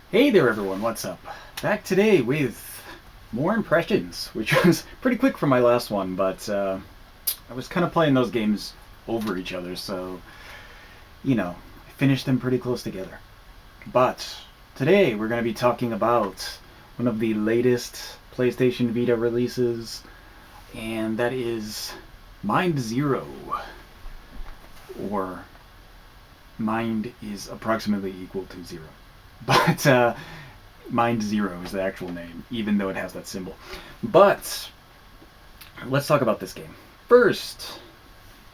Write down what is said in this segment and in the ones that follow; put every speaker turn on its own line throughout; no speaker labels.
Hey there everyone, what's up? Back today with more impressions, which was pretty quick from my last one, but I was kind of playing those games over each other, so, I finished them pretty close together. But today we're going to be talking about one of the latest PlayStation Vita releases, and that is Mind Zero, or Mind is approximately equal to zero. But Mind Zero is the actual name, even though it has that symbol. But let's talk about this game. First,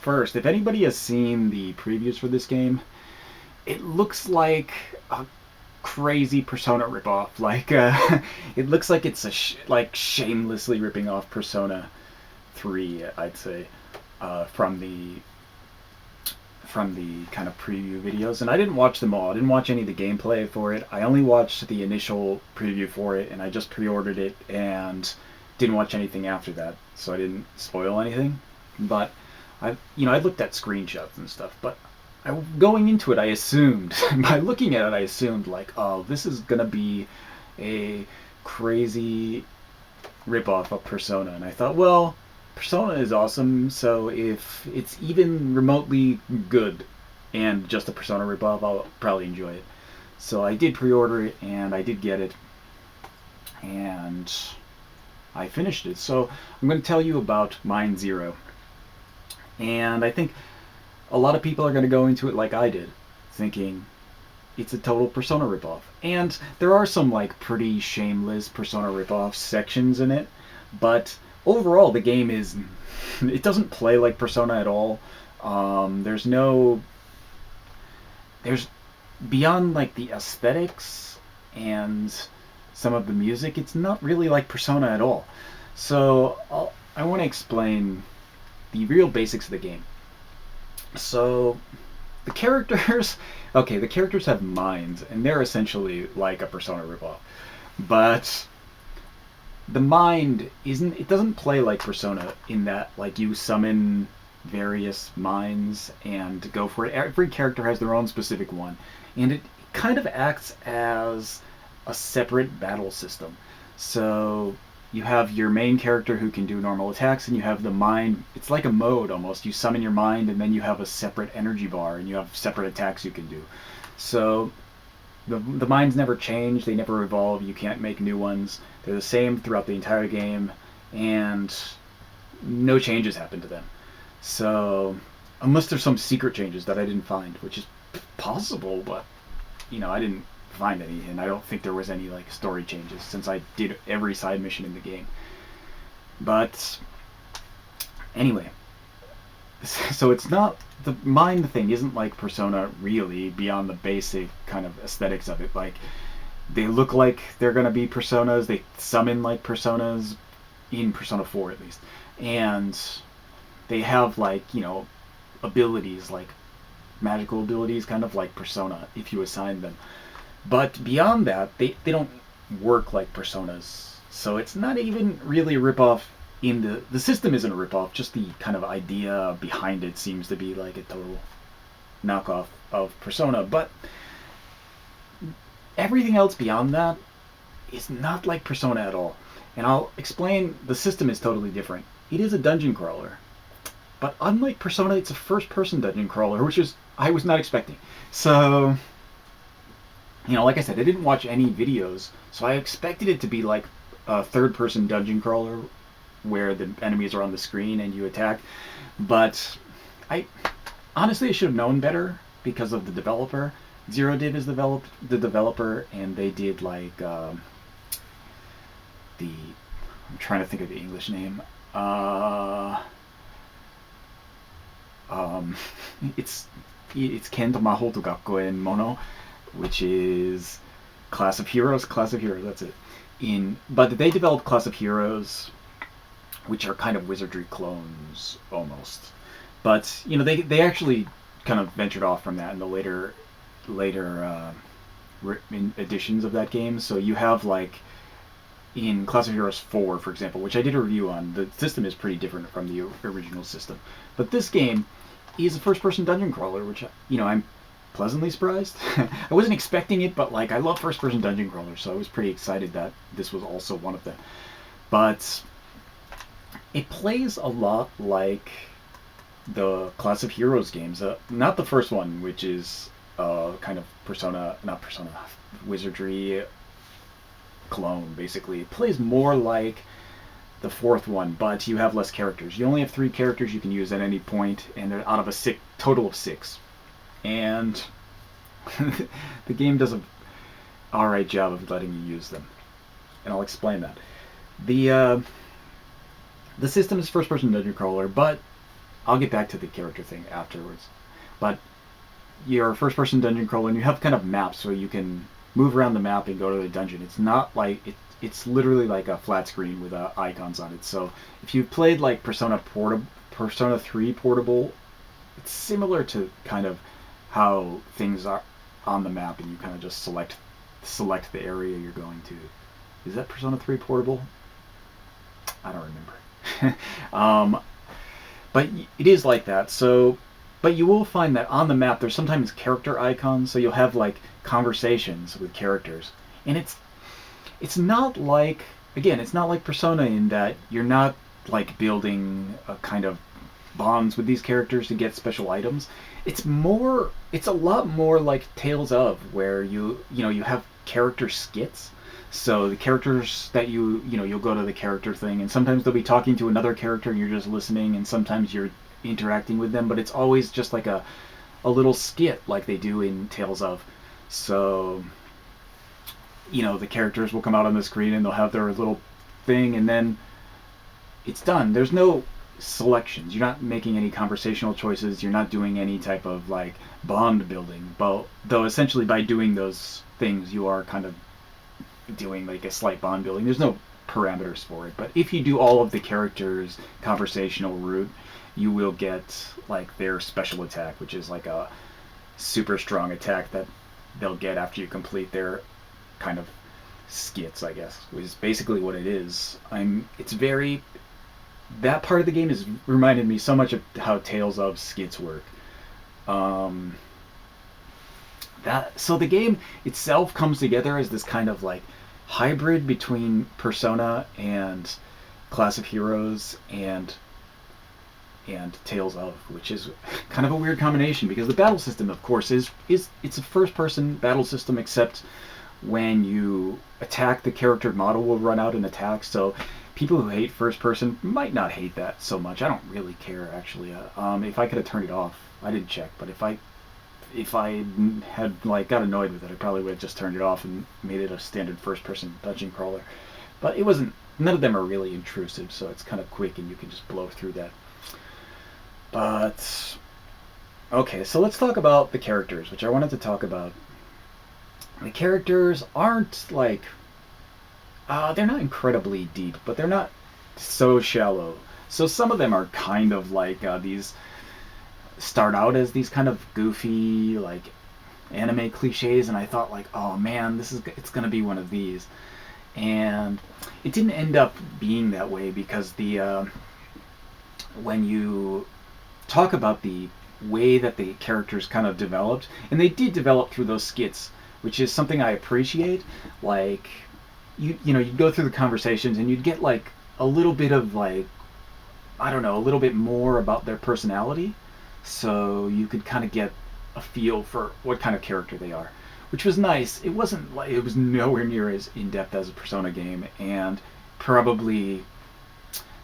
if anybody has seen the previews for this game, it looks like a crazy Persona ripoff. Like it looks like it's like shamelessly ripping off Persona 3, I'd say, from the kind of preview videos, and I didn't watch them all. I didn't watch any of the gameplay for it. I only watched the initial preview for it, and I just pre-ordered it and didn't watch anything after that, so I didn't spoil anything. But I looked at screenshots and stuff, but going into it, I assumed by looking at it, I assumed like, oh, this is gonna be a crazy ripoff of Persona, and I thought, well, Persona is awesome, so if it's even remotely good and just a Persona ripoff, I'll probably enjoy it. So I did pre-order it, and I did get it, and I finished it. So I'm going to tell you about Mind Zero, and I think a lot of people are going to go into it like I did, thinking it's a total Persona ripoff. And there are some like pretty shameless Persona ripoff sections in it, but overall the game is it doesn't play like Persona at all. There's no there's beyond like the aesthetics and some of the music, it's not really like Persona at all. So I want to explain the real basics of the game. So the characters, okay, the characters have minds, and they're essentially like a Persona ripoff. But the mind isn't, it doesn't play like Persona in that like you summon various minds and go for it. Every character has their own specific one, and it kind of acts as a separate battle system. So you have your main character who can do normal attacks, and you have the mind. It's like a mode almost. You summon your mind, and then you have a separate energy bar, and you have separate attacks you can do. So the minds never change, they never evolve, you can't make new ones. They're the same throughout the entire game, and no changes happen to them. So, unless there's some secret changes that I didn't find, which is possible, but, I didn't find any, and I don't think there was any, like, story changes, since I did every side mission in the game. But, anyway, so it's not, the mind thing isn't like Persona really, beyond the basic kind of aesthetics of it. Like, they look like they're gonna be Personas, they summon like Personas, in Persona 4 at least, and they have like, abilities, like magical abilities, kind of like Persona if you assign them. But beyond that, they don't work like Personas, so it's not even really a ripoff. In the system isn't a ripoff, just the kind of idea behind it seems to be like a total knockoff of Persona. But everything else beyond that is not like Persona at all. And I'll explain, the system is totally different. It is a dungeon crawler, but unlike Persona, it's a first-person dungeon crawler, which is I was not expecting. So, like I said, I didn't watch any videos, so I expected it to be like a third-person dungeon crawler where the enemies are on the screen and you attack. But I honestly I should have known better because of the developer. Zero Div is the developer, and they did like the I'm trying to think of the English name. Um, it's Kento Mahou to Gakkoen Mono, which is Class of Heroes. Class of Heroes. That's it. But they developed Class of Heroes, which are kind of wizardry clones almost. But they actually kind of ventured off from that in the later editions of that game. So you have like in Class of Heroes 4, for example, which I did a review on. The system is pretty different from the original system. But this game is a first-person dungeon crawler, which I'm pleasantly surprised. I wasn't expecting it, but like I love first-person dungeon crawlers, so I was pretty excited that this was also one of them. But it plays a lot like the Class of Heroes games. Not the first one, which is kind of not Persona, Wizardry clone, basically. It plays more like the fourth one, but you have less characters. You only have 3 characters you can use at any point, and they're out of a total of 6. And the game does an alright job of letting you use them. And I'll explain that. The system is first-person dungeon crawler, but I'll get back to the character thing afterwards. But you're a first-person dungeon crawler, and you have kind of maps, so you can move around the map and go to the dungeon. It's not like it's literally like a flat screen with icons on it. So if you've played like Persona 3 Portable, it's similar to kind of how things are on the map, and you kind of just select the area you're going to. Is that Persona 3 Portable? I don't remember. But it is like that. So, but you will find that on the map there's sometimes character icons, so you'll have like conversations with characters, and it's not like, again, it's not like Persona in that you're not like building a kind of bonds with these characters to get special items. It's a lot more like Tales of, where you have character skits. So the characters that you'll go to the character thing, and sometimes they'll be talking to another character and you're just listening, and sometimes you're interacting with them, but it's always just like a little skit like they do in Tales of. So the characters will come out on the screen and they'll have their little thing, and then it's done. There's no selections. You're not making any conversational choices. You're not doing any type of like bond building. But though essentially by doing those things you are kind of doing like a slight bond building. There's no parameters for it. But if you do all of the characters' conversational route, you will get like their special attack, which is like a super strong attack that they'll get after you complete their kind of skits, I guess, which is basically what it is. That part of the game has reminded me so much of how Tales of skits work. So the game itself comes together as this kind of like hybrid between Persona and Class of Heroes and Tales of, which is kind of a weird combination, because the battle system, of course, it's a first-person battle system, except when you attack, the character model will run out and attack. So people who hate first-person might not hate that so much. I don't really care, actually. If I could have turned it off, I didn't check, but if I had like got annoyed with it, I probably would have just turned it off and made it a standard first-person dungeon crawler. But it wasn't. None of them are really intrusive, so it's kind of quick and you can just blow through that. But okay, so let's talk about the characters, which I wanted to talk about. The characters aren't like they're not incredibly deep, but they're not so shallow. So some of them are kind of like these start out as these kind of goofy like anime cliches, and I thought like, oh man, it's gonna be one of these, and it didn't end up being that way, because when you talk about the way that the characters kind of developed, and they did develop through those skits, which is something I appreciate. Like you'd go through the conversations and you'd get like a little bit of like, I don't know, a little bit more about their personality, so you could kind of get a feel for what kind of character they are, which was nice. It wasn't like, it was nowhere near as in-depth as a Persona game, and probably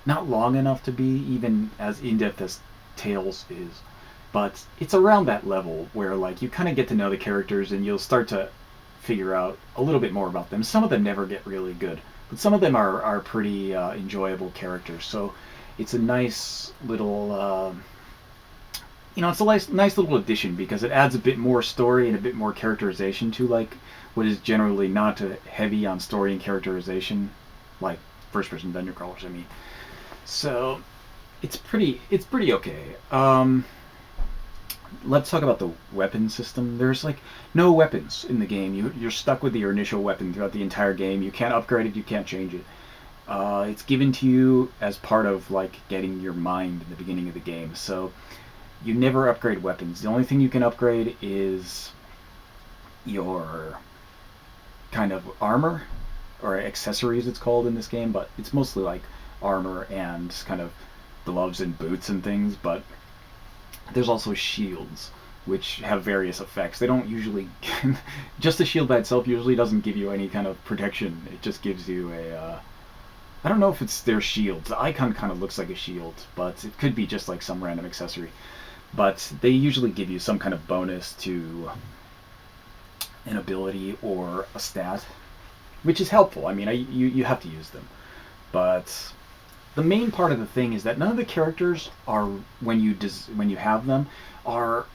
not long enough to be even as in-depth as Tales is, but it's around that level where like you kind of get to know the characters and you'll start to figure out a little bit more about them. Some of them never get really good, but some of them are pretty enjoyable characters. So it's a nice little it's a nice little addition, because it adds a bit more story and a bit more characterization to like what is generally not heavy on story and characterization, like first-person dungeon crawlers, I mean. So it's pretty okay. Let's talk about the weapon system. There's like no weapons in the game. You're stuck with your initial weapon throughout the entire game. You can't upgrade it. You can't change it. It's given to you as part of like getting your mind in the beginning of the game. So you never upgrade weapons. The only thing you can upgrade is your kind of armor, or accessories it's called in this game, but it's mostly like armor and kind of gloves and boots and things. But there's also shields, which have various effects. They don't usually just a shield by itself usually doesn't give you any kind of protection. It just gives you a I don't know if it's their shield. The icon kind of looks like a shield, but it could be just like some random accessory. But they usually give you some kind of bonus to an ability or a stat, which is helpful. I mean, you have to use them. But the main part of the thing is that none of the characters are, when you have them, are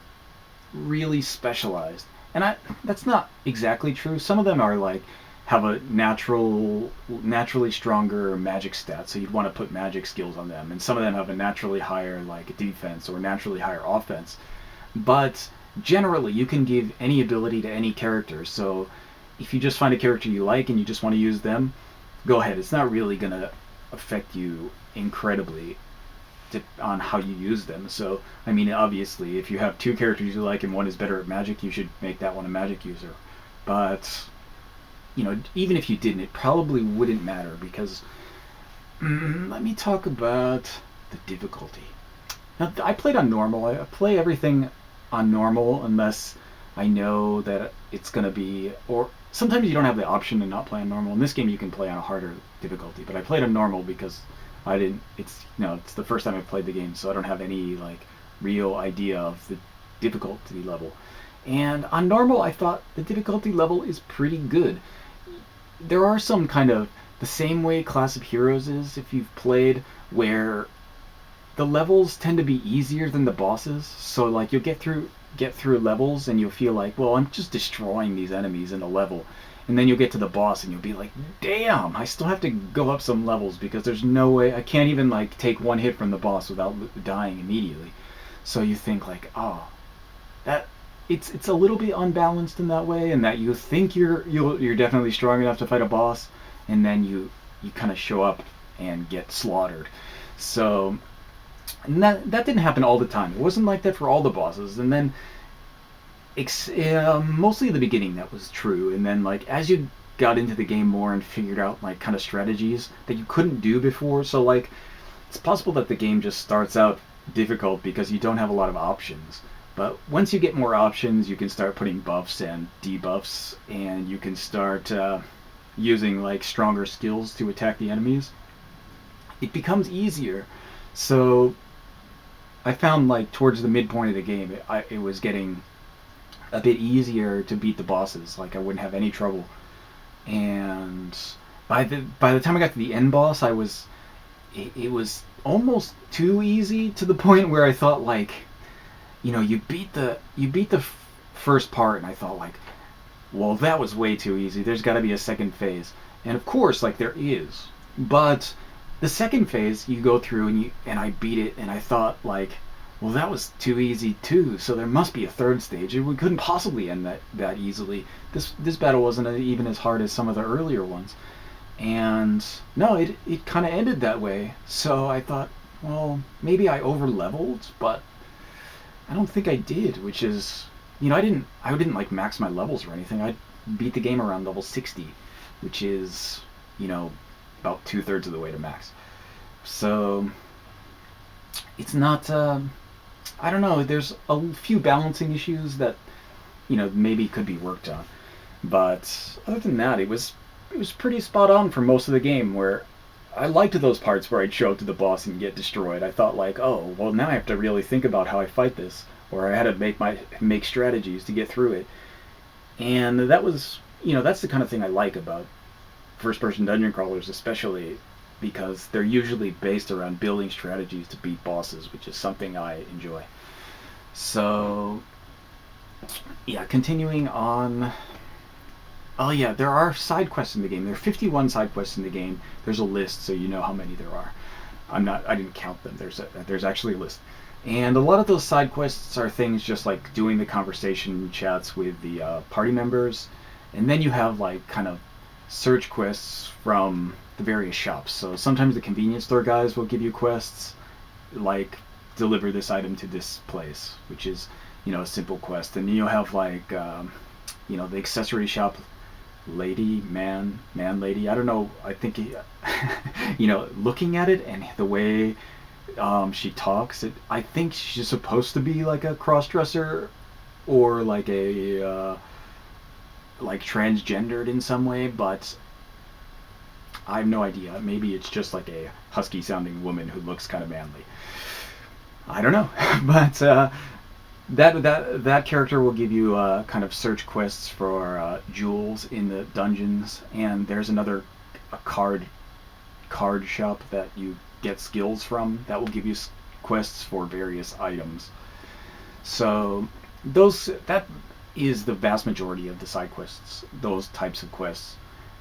really specialized. And that's not exactly true. Some of them are like have a naturally stronger magic stat, so you'd want to put magic skills on them, and some of them have a naturally higher like defense or naturally higher offense. But generally, you can give any ability to any character. So if you just find a character you like and you just want to use them, go ahead. It's not really gonna affect you incredibly on how you use them. So I mean, obviously, if you have two characters you like and one is better at magic, you should make that one a magic user. But even if you didn't, it probably wouldn't matter because let me talk about the difficulty. Now, I played on normal. I play everything on normal unless I know that it's going to be, or sometimes you don't have the option to not play on normal. In this game, you can play on a harder difficulty, but I played on normal because I didn't, it's the first time I've played the game, so I don't have any, like, real idea of the difficulty level. And on normal, I thought the difficulty level is pretty good. There are some kind of the same way Class of Heroes is, if you've played, where the levels tend to be easier than the bosses. So like you'll get through levels and you'll feel like, well, I'm just destroying these enemies in a level. And then you'll get to the boss and you'll be like, damn, I still have to go up some levels because there's no way I can't even like take one hit from the boss without dying immediately. So you think like, oh, that it's a little bit unbalanced in that way, and that you think you're definitely strong enough to fight a boss, and then you kind of show up and get slaughtered. So and that didn't happen all the time. It wasn't like that for all the bosses. And then mostly at the beginning that was true, and then like as you got into the game more and figured out like kind of strategies that you couldn't do before. So like it's possible that the game just starts out difficult because you don't have a lot of options. But once you get more options, you can start putting buffs and debuffs, and you can start using like stronger skills to attack the enemies. It becomes easier. So I found like towards the midpoint of the game, it was getting a bit easier to beat the bosses. Like I wouldn't have any trouble. And by the time I got to the end boss, it was almost too easy, to the point where I thought like, you beat the first part, and I thought like, well, that was way too easy. There's got to be a second phase, and of course, like there is. But the second phase you go through, and I beat it, and I thought like, well, that was too easy too. So there must be a third stage. We couldn't possibly end that easily. This battle wasn't even as hard as some of the earlier ones, and no, it kind of ended that way. So I thought, well, maybe I over leveled, but I don't think I did, which is, I didn't like max my levels or anything. I beat the game around level 60, which is, about 2/3 of the way to max. So it's not, I don't know, there's a few balancing issues that, maybe could be worked on. But other than that, it was pretty spot on for most of the game, where I liked those parts where I'd show up to the boss and get destroyed. I thought like, oh, well, now I have to really think about how I fight this, or I had to make strategies to get through it. And that was, that's the kind of thing I like about first-person dungeon crawlers, especially because they're usually based around building strategies to beat bosses, which is something I enjoy. So, yeah, continuing on. Oh yeah, there are side quests in the game. There are 51 side quests in the game. There's a list, so you know how many there are. I didn't count them. There's actually a list. And a lot of those side quests are things just like doing the conversation chats with the party members. And then you have like kind of search quests from the various shops. So sometimes the convenience store guys will give you quests, like deliver this item to this place, which is, a simple quest. And you'll have like, the accessory shop lady, I don't know, I think, looking at it and the way she talks, I think she's supposed to be like a cross-dresser or like a, like transgendered in some way, but I have no idea. Maybe it's just like a husky-sounding woman who looks kind of manly. I don't know, but that character will give you kind of search quests for jewels in the dungeons, and there's another card shop that you get skills from that will give you quests for various items. So that is the vast majority of the side quests, those types of quests.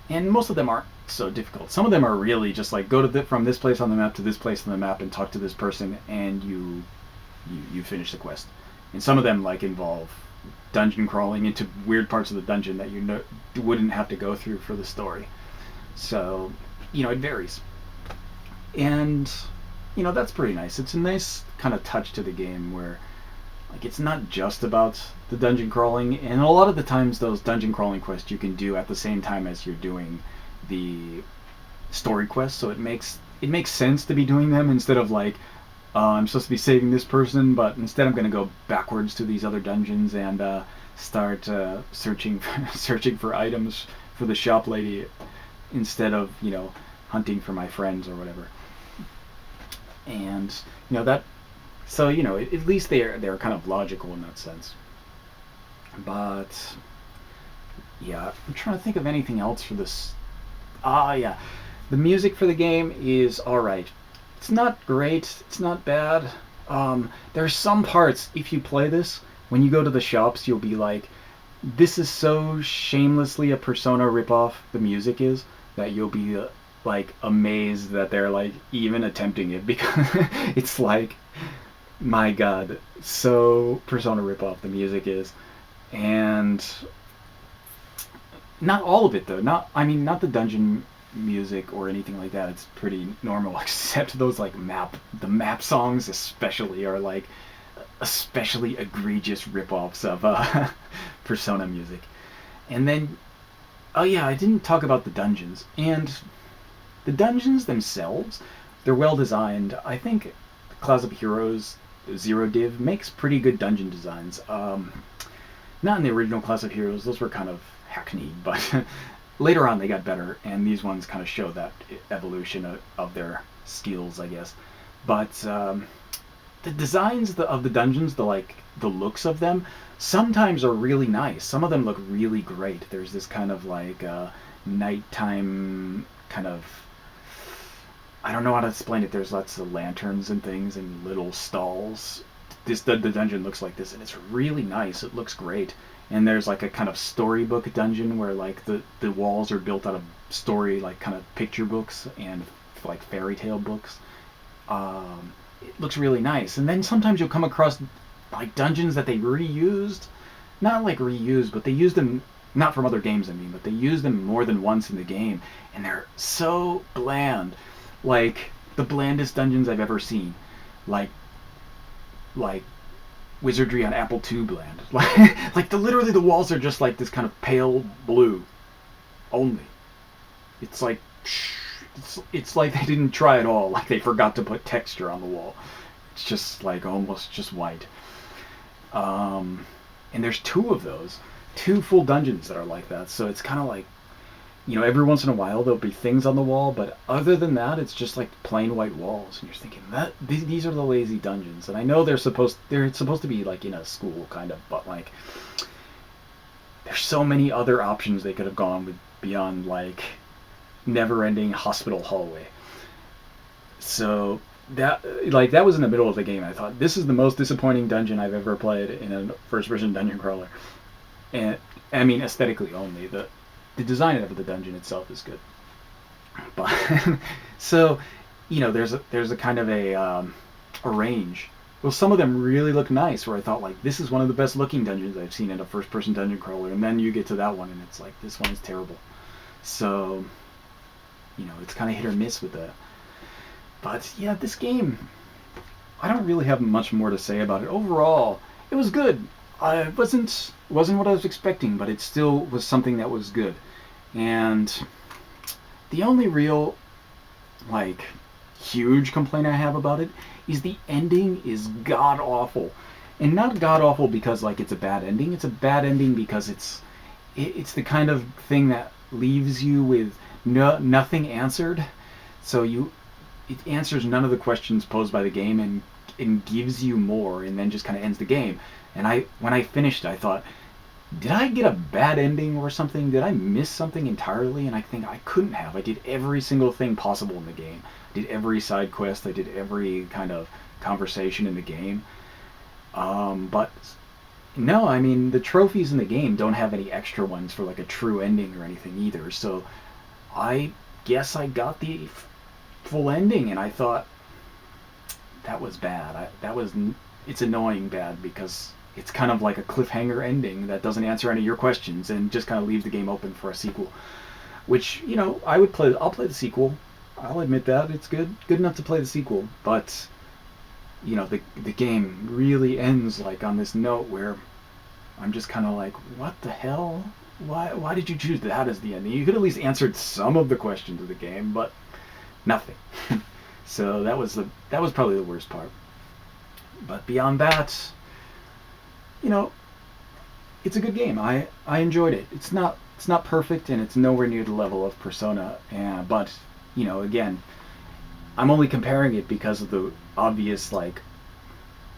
And most of them aren't so difficult. Some of them are really just like go to from this place on the map to this place on the map and talk to this person, and you finish the quest. And some of them like involve dungeon crawling into weird parts of the dungeon that you wouldn't have to go through for the story. So, it varies. And, that's pretty nice. It's a nice kind of touch to the game where like it's not just about the dungeon crawling, and a lot of the times those dungeon crawling quests you can do at the same time as you're doing the story quests, so it makes sense to be doing them instead of like I'm supposed to be saving this person, but instead I'm going to go backwards to these other dungeons and start searching for items for the shop lady instead of hunting for my friends or whatever. And that. So, at least they're kind of logical in that sense. But, yeah, I'm trying to think of anything else for this. Yeah. The music for the game is alright. It's not great. It's not bad. There's some parts, if you play this, when you go to the shops, you'll be like, this is so shamelessly a Persona ripoff, the music is, that you'll be, like, amazed that they're, like, even attempting it. Because it's like, my god, so Persona ripoff the music is. And not all of it though. Not the dungeon music or anything like that. It's pretty normal, except those like the map songs especially are like especially egregious ripoffs of Persona music. And then oh yeah, I didn't talk about the dungeons. And the dungeons themselves, they're well designed. I think Class of Heroes Zero Div makes pretty good dungeon designs. Not in the original Class of Heroes, those were kind of hackneyed, but later on they got better, and these ones kind of show that evolution of their skills, I guess. But the designs of the dungeons, the looks of them, sometimes are really nice. Some of them look really great. There's this kind of like nighttime kind of, I don't know how to explain it. There's lots of lanterns and things and little stalls. The dungeon looks like this, and it's really nice. It looks great. And there's like a kind of storybook dungeon where like the walls are built out of story, like kind of picture books and like fairy tale books. It looks really nice. And then sometimes you'll come across like dungeons that they reused. Not like reused, but they used them, not from other games I mean, but they used them more than once in the game. And they're so bland. Like the blandest dungeons I've ever seen. Like Wizardry on Apple II bland. Literally the walls are just like this kind of pale blue only. It's like it's like they didn't try at all. Like they forgot to put texture on the wall. It's just like almost just white. And there's two full dungeons that are like that. So it's kind of like, every once in a while there'll be things on the wall, but other than that, it's just like plain white walls. And you're thinking that these are the lazy dungeons. And I know they're supposed to be like in a school kind of, but like there's so many other options they could have gone with beyond like never-ending hospital hallway. So that was in the middle of the game. I thought this is the most disappointing dungeon I've ever played in a first-person dungeon crawler. And I mean aesthetically only. The design of the dungeon itself is good, but so there's a kind of a range. Well, some of them really look nice, where I thought like this is one of the best looking dungeons I've seen in a first-person dungeon crawler, and then you get to that one and it's like this one is terrible. So it's kind of hit or miss with that. But yeah, this game, I don't really have much more to say about it. Overall, it was good. I wasn't what I was expecting, but it still was something that was good. And the only real like huge complaint I have about it is the ending is god awful. And not god awful because like it's a bad ending. It's a bad ending because it's the kind of thing that leaves you with nothing answered. So it answers none of the questions posed by the game and gives you more and then just kind of ends the game. And when I finished I thought, did I get a bad ending or something? Did I miss something entirely? And I think I couldn't have. I did every single thing possible in the game. I did every side quest. I did every kind of conversation in the game. But no, I mean, the trophies in the game don't have any extra ones for like a true ending or anything either. So I guess I got the full ending, and I thought that was bad. It's annoying bad because it's kind of like a cliffhanger ending that doesn't answer any of your questions and just kind of leaves the game open for a sequel. Which, I'll play the sequel. I'll admit that it's good enough to play the sequel. But the game really ends like on this note where I'm just kind of like, what the hell? Why did you choose that as the ending? You could at least answered some of the questions of the game, but nothing. So that was probably the worst part. But beyond that, it's a good game. I enjoyed it. It's not perfect, and it's nowhere near the level of Persona. But again, I'm only comparing it because of the obvious like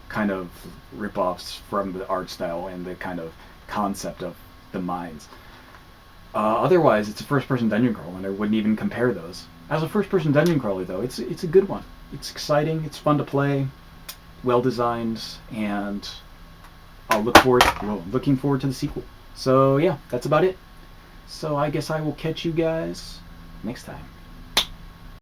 kind of rip-offs from the art style and the kind of concept of the mines. Otherwise, it's a first-person dungeon crawler, and I wouldn't even compare those. As a first-person dungeon crawler, though, it's a good one. It's exciting. It's fun to play. Well designed, and looking forward to the sequel. So yeah, that's about it. So I guess I will catch you guys next time.